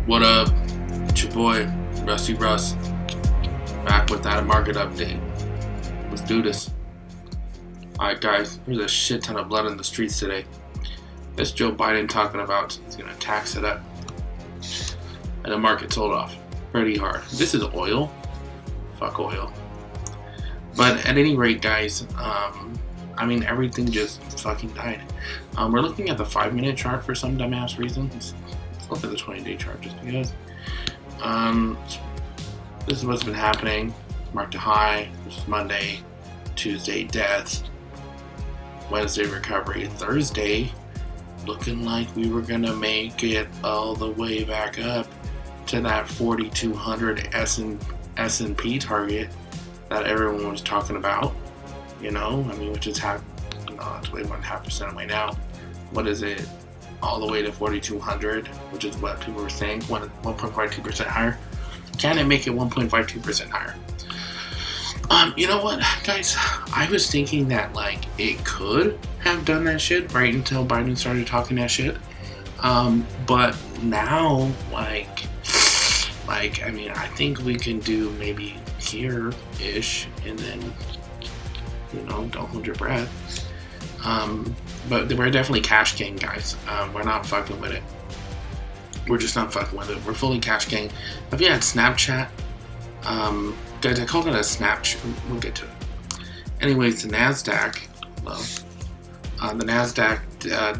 What up? It's your boy, Rusty Russ, back with that market update. Let's do this. Alright, guys, there's a shit ton of blood in the streets today. That's Joe Biden talking about he's gonna tax it up. And the market sold off pretty hard. This is oil. Fuck oil. But at any rate, guys, everything just fucking died. We're looking at the 5-minute chart for some dumbass reason. Let's look at the 20-day chart just because. This is what's been happening. Marked a high. This is Monday. Tuesday, death. Wednesday, recovery. Thursday, looking like we were gonna make it all the way back up to that 4,200 S&P target that everyone was talking about. Which is it's way 1.5% away now. What is it? All the way to 4,200, which is what people were saying, 1.52% higher. Can it make it 1.52% higher? You know what, guys? I was thinking that it could have done that shit right until Biden started talking that shit. But now, I think we can do maybe here-ish, and then, don't hold your breath. But we're definitely cash king, guys. We're not fucking with it. We're just not fucking with it. We're fully cash king. If you had Snapchat, guys, I called it a Snapchat. We'll get to it. Anyways, the NASDAQ,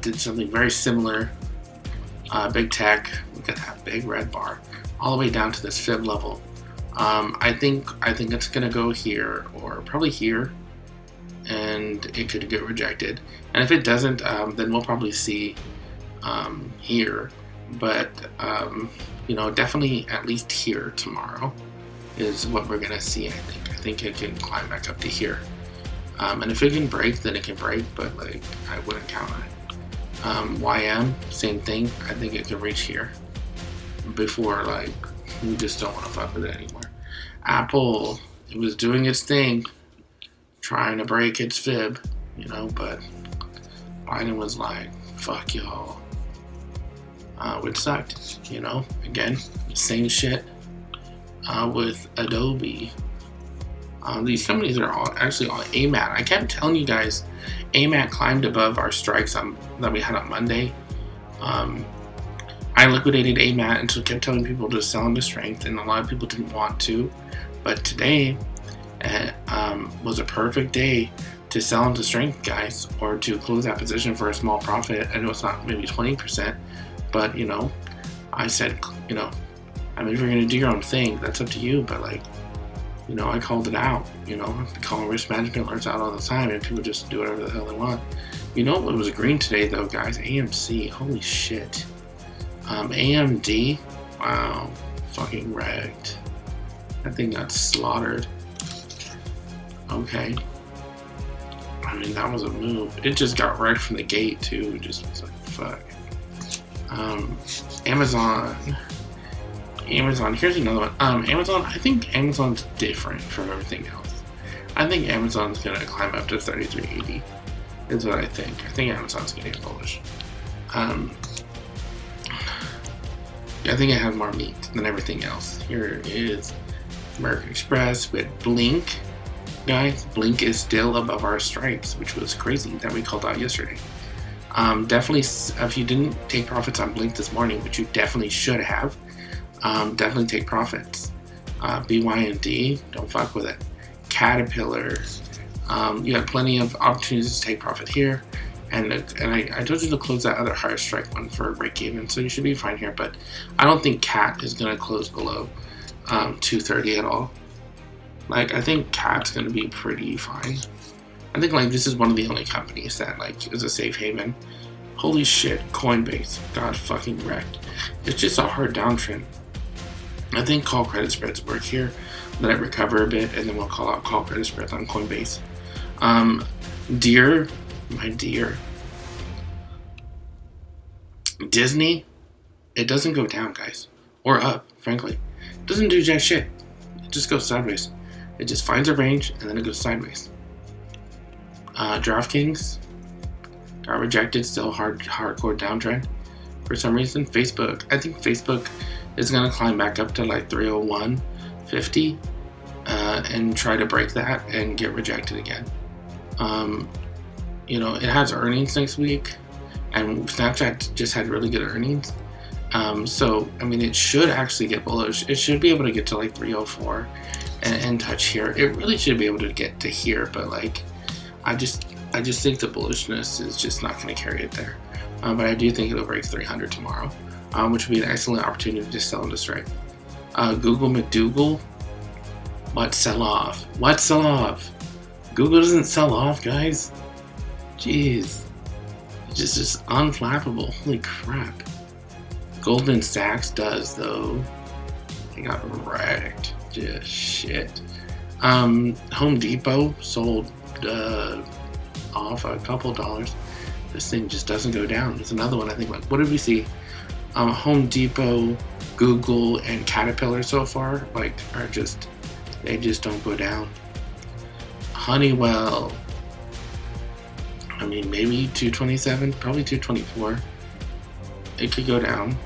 did something very similar. Big tech, look at that big red bar, all the way down to this fib level. I think it's gonna go here or probably here, and it could get rejected. And if it doesn't, then we'll probably see here. But definitely at least here tomorrow is what we're gonna see. I think it can climb back up to here. And if it can break, then it can break. But I wouldn't count on it. YM, same thing. I think it can reach here before we just don't want to fuck with it anymore. Apple, it was doing its thing, trying to break its fib, but Biden was like, fuck y'all. Which sucked, again, same shit with Adobe. These companies are all AMAT. I kept telling you guys, AMAT climbed above our strikes that we had on Monday. I liquidated AMAT and so kept telling people to sell into strength, and a lot of people didn't want to. But today was a perfect day to sell into strength, guys, or to close that position for a small profit. I know it's not maybe 20%, but I said, if you're gonna do your own thing, that's up to you. But I called it out. I call risk management alerts out all the time, and people just do whatever the hell they want. What was green today, though, guys? AMC, holy shit. AMD, wow, fucking Rekt. That thing got slaughtered. Okay. That was a move. It just got right from the gate, too. Just was like, fuck. Amazon, here's another one. Amazon, I think Amazon's different from everything else. I think Amazon's gonna climb up to 33.80. Is what I think. I think Amazon's gonna get bullish. I think it has more meat than everything else. Here is American Express with Blink. Guys, Blink is still above our strikes, which was crazy that we called out yesterday. Definitely, if you didn't take profits on Blink this morning, which you definitely should have, definitely take profits. BYND, don't fuck with it. Caterpillar, you have plenty of opportunities to take profit here. And I told you to close that other higher strike one for break even, so you should be fine here. But I don't think CAT is going to close below 230 at all. I think CAT's going to be pretty fine. I think this is one of the only companies that is a safe haven. Holy shit, Coinbase, god fucking wrecked. It's just a hard downtrend. I think call credit spreads work here. Let it recover a bit, and then we'll call out call credit spreads on Coinbase. Deer. My dear. Disney, it doesn't go down, guys. Or up, frankly. It doesn't do jack shit. It just goes sideways. It just finds a range, and then it goes sideways. DraftKings got rejected, still hardcore downtrend. For some reason, Facebook, I think Facebook It's going to climb back up to like 301.50 and try to break that and get rejected again. It has earnings next week, and Snapchat just had really good earnings. So it should actually get bullish. It should be able to get to like 304 and touch here. It really should be able to get to here, but like I just think the bullishness is just not going to carry it there. But I do think it'll break 300 tomorrow, which would be an excellent opportunity to sell into strike. Google McDougal, what sell off? What sell off? Google doesn't sell off, guys. Jeez, it's just unflappable. Holy crap. Goldman Sachs does though. They got wrecked. Just shit. Home Depot sold off a couple dollars. This thing just doesn't go down. There's another one, I think, like, what did we see? Home Depot, Google, and Caterpillar so far, like, they just don't go down. Honeywell, maybe 227, probably 224. It could go down,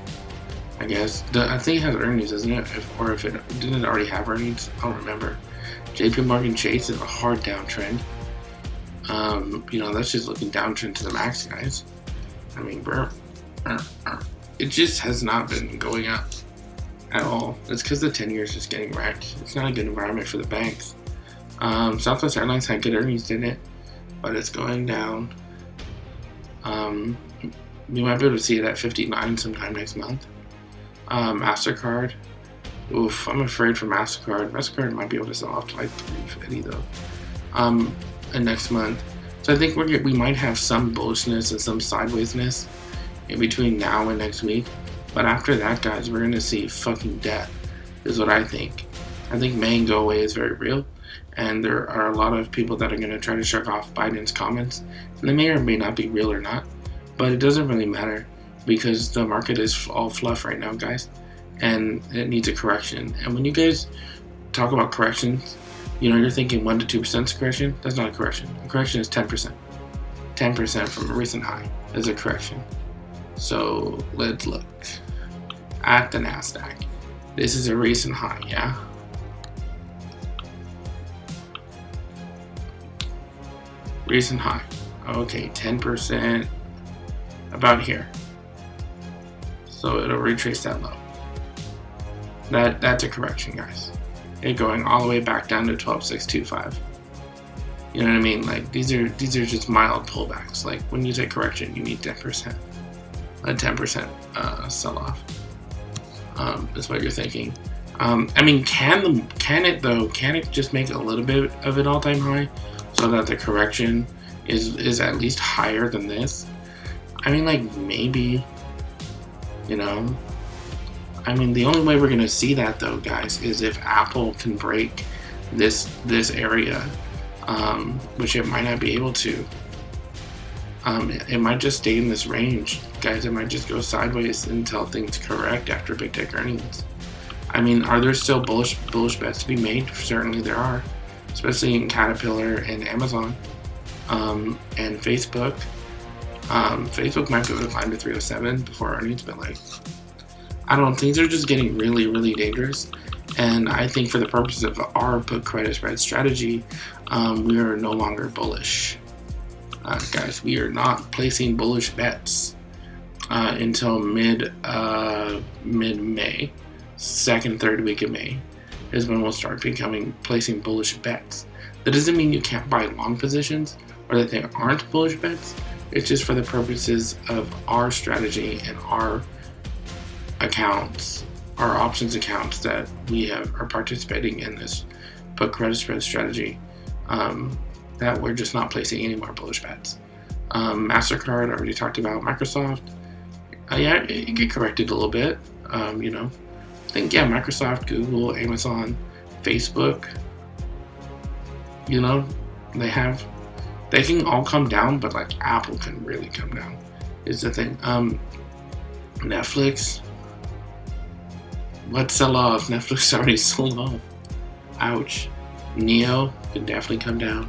I guess. I think it has earnings, doesn't it? If it didn't already have earnings, I don't remember. JP Morgan Chase is a hard downtrend. That's just looking downtrend to the max, guys. It just has not been going up at all. It's because the 10 years is getting wrecked. It's not a good environment for the banks. Southwest Airlines had good earnings, didn't it? But it's going down. We might be able to see it at 59 sometime next month. MasterCard. Oof, I'm afraid for MasterCard. MasterCard might be able to sell off to like 350 though. And next month. So I think we might have some bullishness and some sidewaysness in between now and next week. But after that, guys, we're going to see fucking death, is what I think. I think May and go away is very real. And there are a lot of people that are going to try to shrug off Biden's comments. And they may or may not be real or not. But it doesn't really matter because the market is all fluff right now, guys. And it needs a correction. And when you guys talk about corrections, you're thinking 1% to 2% correction. That's not a correction. A correction is 10%. 10% from a recent high is a correction. So let's look at the NASDAQ. This is a recent high, yeah? Recent high. Okay, 10%. About here. So it'll retrace that low. That's a correction, guys. It going all the way back down to 12,625. You know what I mean? Like these are just mild pullbacks. Like when you take correction, you need 10%. A 10% sell off. Is what you're thinking. Can it just make a little bit of an all-time high so that the correction is at least higher than this? Maybe. The only way we're gonna see that though, guys, is if Apple can break this area, which it might not be able to. It might just stay in this range, guys. It might just go sideways until things correct after big tech earnings. Are there still bullish bets to be made? Certainly there are, especially in Caterpillar and Amazon, and Facebook. Facebook might be able to climb to 307 before earnings, but things are just getting really, really dangerous. And I think for the purposes of our put credit spread strategy, we are no longer bullish. Guys, we are not placing bullish bets until mid-May. Second, third week of May is when we'll start placing bullish bets. That doesn't mean you can't buy long positions or that they aren't bullish bets. It's just for the purposes of our strategy and our accounts, our options accounts that we are participating in this put credit spread strategy, that we're just not placing any more bullish bets. MasterCard, I already talked about. Microsoft, it get corrected a little bit. I think, Microsoft, Google, Amazon, Facebook, they can all come down, but Apple can really come down, is the thing. Netflix, what sell off? Netflix already sold off. Ouch. Neo could definitely come down.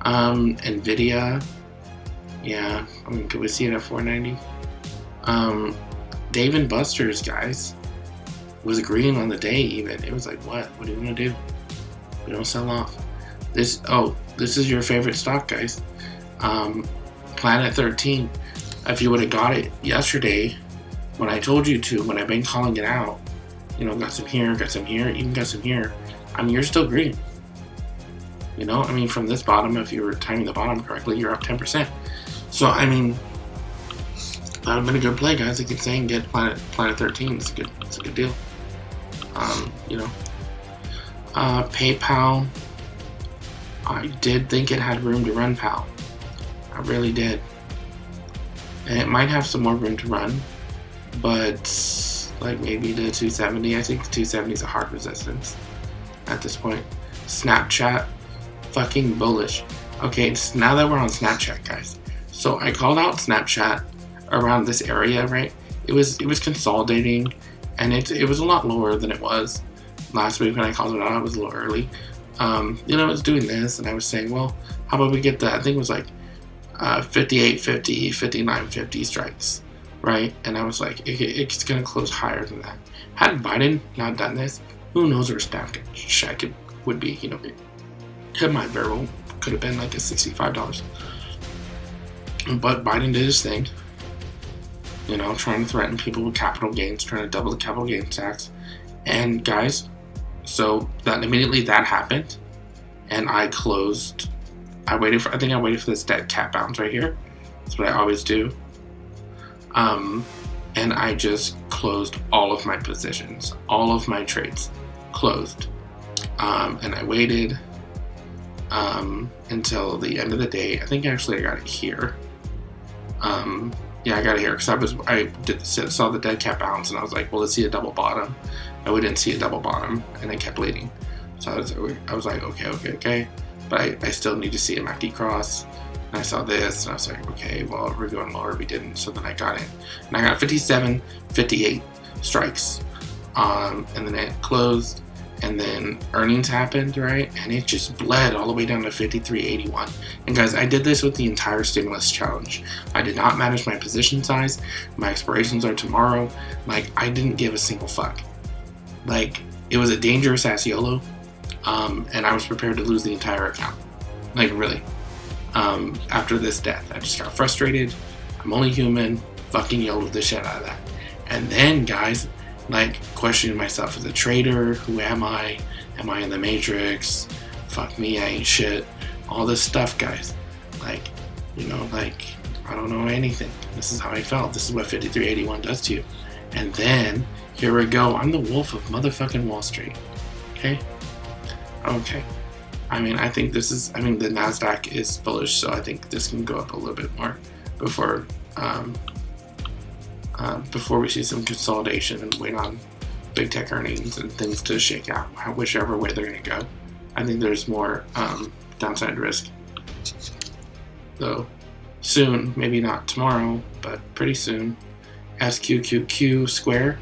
Nvidia, could we see it at 490? Dave and Buster's, guys. was green on the day even. It was like, what? What are you gonna do? We don't sell off. This is your favorite stock, guys. Planet 13. If you would have got it yesterday, when I told you to, when I've been calling it out, you know, got some here, even got some here. I mean, you're still green. You know, I mean, from this bottom, if you were timing the bottom correctly, you're up 10%. So, I mean, that would have been a good play, guys. I keep saying get Planet 13. It's a good deal. You know, PayPal. I did think it had room to run, pal. I really did. And it might have some more room to run, but like maybe the 270. I think the 270 is a hard resistance at this point. Snapchat, fucking bullish. Okay, so now that we're on Snapchat, guys. So I called out Snapchat around this area, right? It was consolidating, and it was a lot lower than it was last week when I called it out. It was a little early. You know, I was doing this, and I was saying, well, how about we get that? I think it was like 58.50, 59.50 strikes, right? And I was like, it's going to close higher than that. Had Biden not done this, who knows where Snapchat would be, you know. It might very well could have been like a $65. But Biden did his thing, you know, trying to threaten people with capital gains, trying to double the capital gains tax. And guys, so that immediately that happened, and I closed. I think I waited for this dead cat bounce right here. That's what I always do. And I just closed all of my positions, all of my trades closed. And I waited until the end of the day. I think actually I got it here. Yeah, I got it here because I saw the dead cat bounce, and I was like, well, let's see a double bottom. And we didn't see a double bottom, and it kept bleeding. So I was like, okay. But I still need to see a MACD cross. And I saw this, and I was like, okay, well, we're going lower. We didn't, so then I got it. And I got 57, 58 strikes. And then it closed, and then earnings happened, right? And it just bled all the way down to 53.81. And guys, I did this with the entire stimulus challenge. I did not manage my position size. My expirations are tomorrow. Like, I didn't give a single fuck. Like, it was a dangerous ass YOLO. And I was prepared to lose the entire account. Like, really. After this death, I just got frustrated. I'm only human. Fucking YOLO the shit out of that. And then, guys, like, questioning myself as a trader. Who am I? Am I in the Matrix? Fuck me, I ain't shit. All this stuff, guys. Like, you know, like, I don't know anything. This is how I felt. This is what 53.81 does to you. And then, here we go. I'm the wolf of motherfucking Wall Street. Okay? Okay. I mean, I think the NASDAQ is bullish, so I think this can go up a little bit more before we see some consolidation and wait on big tech earnings and things to shake out, whichever way they're going to go. I think there's more downside risk. So soon, maybe not tomorrow, but pretty soon. SQQQ Square.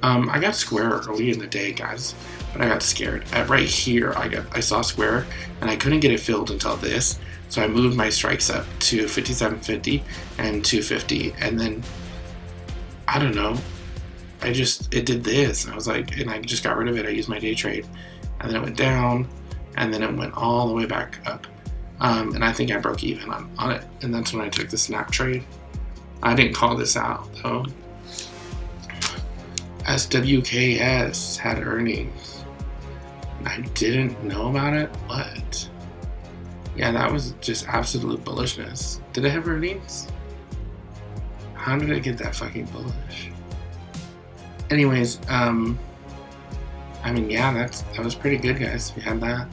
I got Square early in the day, guys, but I got scared. Right here, I saw Square, and I couldn't get it filled until this, so I moved my strikes up to 57.50 and 250, and then I don't know. It did this, and I was like, and I just got rid of it. I used my day trade, and then it went down, and then it went all the way back up, and I think I broke even on it, and that's when I took the snap trade. I didn't call this out though. SWKS had earnings. I didn't know about it. What? Yeah, that was just absolute bullishness. Did it have earnings? How did it get that fucking bullish? Anyways, I mean, yeah, that was pretty good, guys. We had that.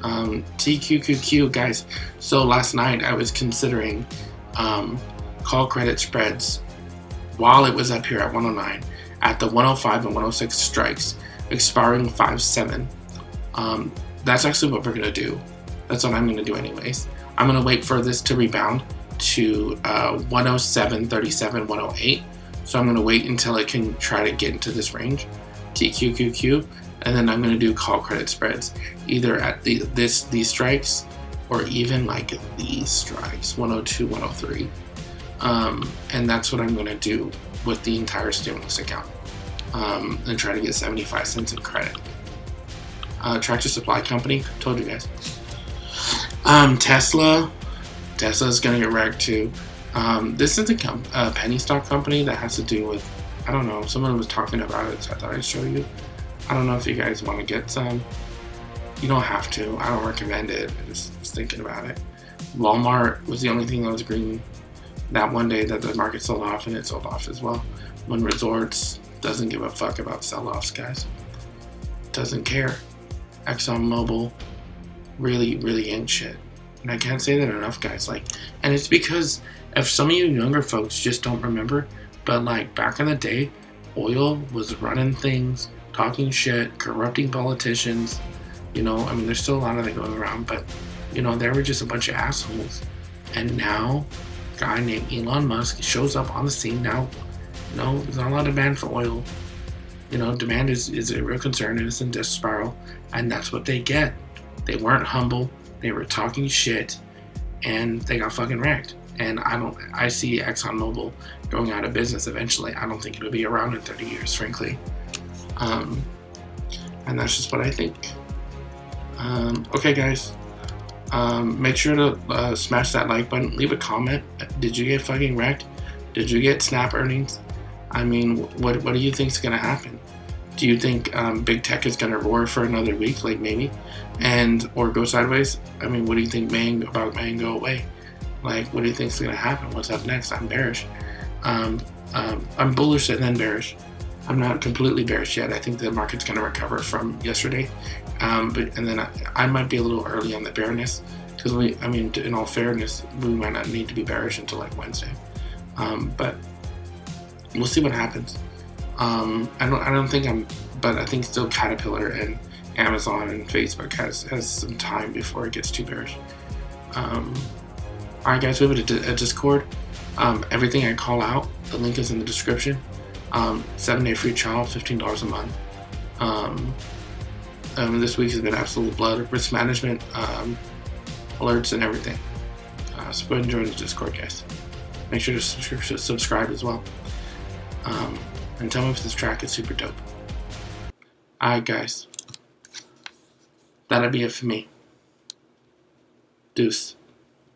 TQQQ, guys. So last night I was considering call credit spreads while it was up here at 109 at the 105 and 106 strikes, expiring 5/7. That's actually what we're gonna do. That's what I'm gonna do anyways. I'm gonna wait for this to rebound to 107.37, 108. So I'm gonna wait until it can try to get into this range, TQQQ, and then I'm gonna do call credit spreads either at these strikes or even like these strikes, 102, 103. And that's what I'm gonna do with the entire stimulus account. and try to get 75 cents in credit. Tractor Supply Company, told you guys. Tesla's gonna get wrecked too. This is a penny stock company that has to do with, I don't know, someone was talking about it, so I thought I'd show you. I don't know if you guys want to get some. You don't have to. I don't recommend it. I just was thinking about it. Walmart was the only thing that was green that one day that the market sold off, and it sold off as well. When Resorts doesn't give a fuck about sell-offs, guys. Doesn't care. ExxonMobil really ain't shit. And I can't say that enough, guys. Like, and it's because if some of you younger folks just don't remember, but like back in the day, oil was running things, talking shit, corrupting politicians. You know, I mean, there's still a lot of that going around, but you know, they were just a bunch of assholes. And now, a guy named Elon Musk shows up on the scene now. You know, there's not a lot of demand for oil. You know, demand is a real concern, and it's in death spiral, and that's what they get. They weren't humble. They were talking shit, and they got fucking wrecked. And I see ExxonMobil going out of business eventually. I don't think it'll be around in 30 years, frankly. And that's just what I think. Okay, guys. Make sure to smash that like button. Leave a comment. Did you get fucking wrecked? Did you get Snap earnings? I mean, what do you think's gonna happen? Do you think big tech is gonna roar for another week, like maybe, or go sideways? I mean, what do you think about May go away? Like, what do you think's gonna happen? What's up next? I'm bearish. I'm bullish and then bearish. I'm not completely bearish yet. I think the market's gonna recover from yesterday, but then I might be a little early on the bearness because in all fairness, we might not need to be bearish until like Wednesday. But we'll see what happens. But I think still Caterpillar and Amazon and Facebook has some time before it gets too bearish. Alright guys, we have a Discord. Everything I call out, the link is in the description. 7-day free trial, $15 a month. This week has been absolute blood, risk management, alerts and everything. So go ahead and join the Discord, guys. Make sure to subscribe as well. And tell me if this track is super dope. Alright guys. That'll be it for me. Deuce.